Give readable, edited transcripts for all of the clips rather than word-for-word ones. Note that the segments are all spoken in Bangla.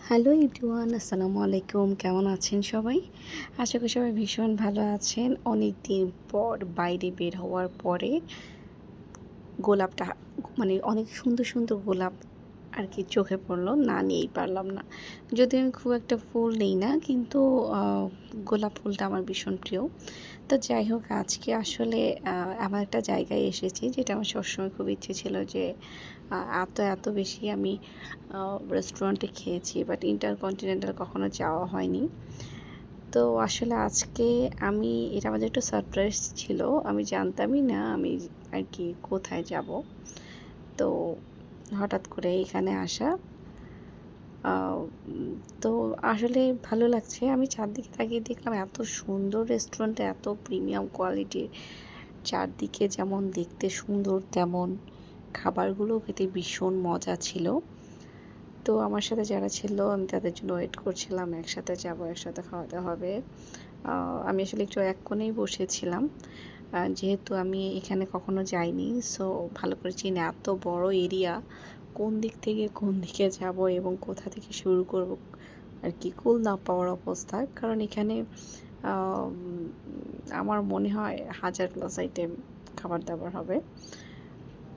হ্যালো এভরিওয়ান, আসসালামু আলাইকুম। কেমন আছেন সবাই? আশা করি সবাই ভীষণ ভালো আছেন। অনেক দিন পর বাইরে বের হওয়ার পরে গোলাপটা মানে অনেক সুন্দর সুন্দর গোলাপ আর কি চোখে পড়লো, না নিয়েই পারলাম না। যদিও আমি খুব একটা ফুল নেই না, কিন্তু গোলাপ ফুলটা আমার ভীষণ প্রিয়। তো যাই হোক, আজকে আসলে এমন একটা জায়গায় এসেছি যেটা আমার সবসময় খুব ইচ্ছে ছিল যে এত বেশি আমি রেস্টুরেন্টে খেয়েছি, বাট ইন্টারকন্টিনেন্টাল কখনো যাওয়া হয়নি। তো আসলে আজকে এটা আমাদের একটু সারপ্রাইজ ছিল। আমি জানতামই না আমি আর কি কোথায় যাব। তো হঠাৎ করে এখানে আসা। আ উম তো আসলে ভালো লাগছে। আমি চারদিকে তাকিয়ে দেখলাম এত সুন্দর রেস্টুরেন্ট, এত প্রিমিয়াম কোয়ালিটির। চারদিকে যেমন দেখতে সুন্দর, তেমন খাবারগুলোও খেতে ভীষণ মজা ছিল। তো আমার সাথে যারা ছিল আমি তাদের জন্য ওয়েট করছিলাম। একসাথে যাবো, একসাথে খাওয়া-দাওয়া হবে। আ আমি আসলে একটু এক কোণেই বসেছিলাম। যেহেতু আমি এখানে কখনো যাইনি, সো ভালো করে চিনি না। এত বড় এরিয়া, কোন দিক থেকে কোন দিকে যাবো এবং কোথা থেকে শুরু করব আর কি কুল না পাওয়ার অবস্থা। কারণ এখানে আম আমার মনে হয় ১০০০ প্লাস আইটেম খাবার-দাবার হবে।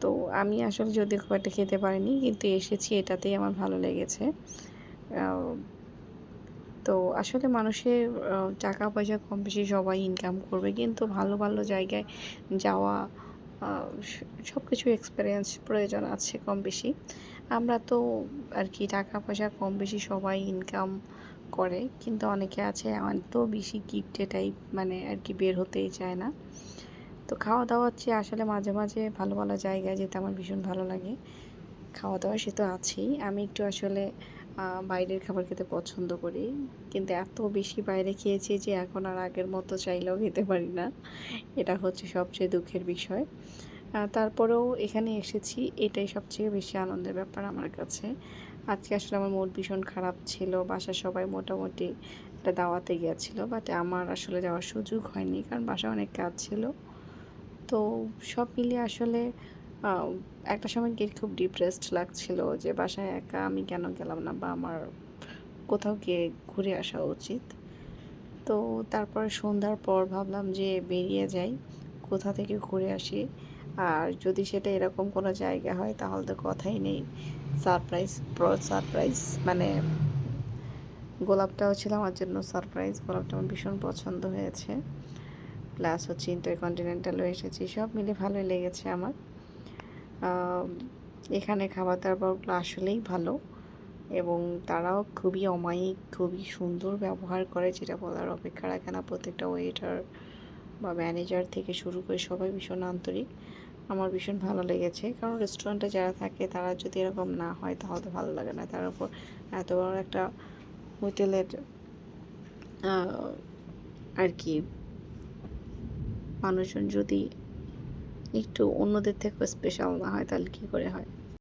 তো আমি আসলে যদিও খুব একটা খেতে পারিনি, কিন্তু এসেছি এটাতেই আমার ভালো লেগেছে। আও তো আসলে মানুষের টাকা-পয়সা কম বেশি সবাই ইনকাম করবে। কিন্তু ভালো, ভালো জায়গায় যাওয়া, আ স সবকিছু এক্সপেরিয়েন্স প্রয়োজন আছে কম বেশি। আমরা তো আর কি টাকা-পয়সা কম বেশি সবাই ইনকাম করে। কিন্তু অনেকে আছে এত বেশি গিফটে টাইপ, মানে আর কি বের হতেই চায় না। তো খাওয়া-দাওয়ার চেয়ে আসলে মাঝে, মাঝে ভালো, ভালো জায়গায় যেতে আমার ভীষণ ভালো লাগে। খাওয়া-দাওয়া সে তো আছেই। আমি একটু আসলে বাইরের খাবার খেতে পছন্দ করি। কিন্তু এত বেশি বাইরে খেয়েছি যে এখন আর আগের মতো চাইলেও খেতে পারি না। এটা হচ্ছে সবচেয়ে দুঃখের বিষয়। তারপরেও এখানে এসেছি, এটাই সবচেয়ে বেশি আনন্দের ব্যাপার আমার কাছে। আজকে আসলে আমার মুড ভীষণ খারাপ ছিল। বাসার সবাই মোটামুটি একটা দাওয়াতে গিয়েছিল। বাট আমার আসলে যাওয়ার সুযোগ হয়নি। কারণ বাসায় অনেক কাজ ছিল। তো সব মিলিয়ে আসলে আ একটা সময় গিয়ে খুব ডিপ্রেসড লাগছিল যে বাসায় একা আমি কেন গেলাম না, বা আমার কোথাও গিয়ে ঘুরে আসা উচিত। তো তারপরে সন্ধ্যার পর ভাবলাম যে বেরিয়ে যাই, কোথা থেকে ঘুরে আসি। আর যদি সেটা এরকম কোনো জায়গা হয় তাহলে তো কথাই নেই। সারপ্রাইজ, সারপ্রাইজ, মানে গোলাপটাও ছিল আমার জন্য সারপ্রাইজ। গোলাপটা আমার ভীষণ পছন্দ হয়েছে। প্লাস হচ্ছে ইন্টারকন্টিনেন্টালও এসেছি। সব মিলে ভালোই লেগেছে আমার। আম এখানে খাবার-দাবারগুলো আসলেই ভালো এবং তারাও খুবই অমায়িক, খুবই সুন্দর ব্যবহার করে, যেটা বলার অপেক্ষা রাখে না। প্রত্যেকটা ওয়েটার বা ম্যানেজার থেকে শুরু করে সবাই ভীষণ আন্তরিক। আমার ভীষণ ভালো লেগেছে। কারণ রেস্টুরেন্টে যারা থাকে তারা যদি এরকম না হয় তাহলে তো ভালো লাগে না। তার উপর এত বড় একটা হোটেলের আ আর কি মানুষজন যদি একটু অন্যদের থেকেও স্পেশাল না হয় তাহলে কী করে হয়?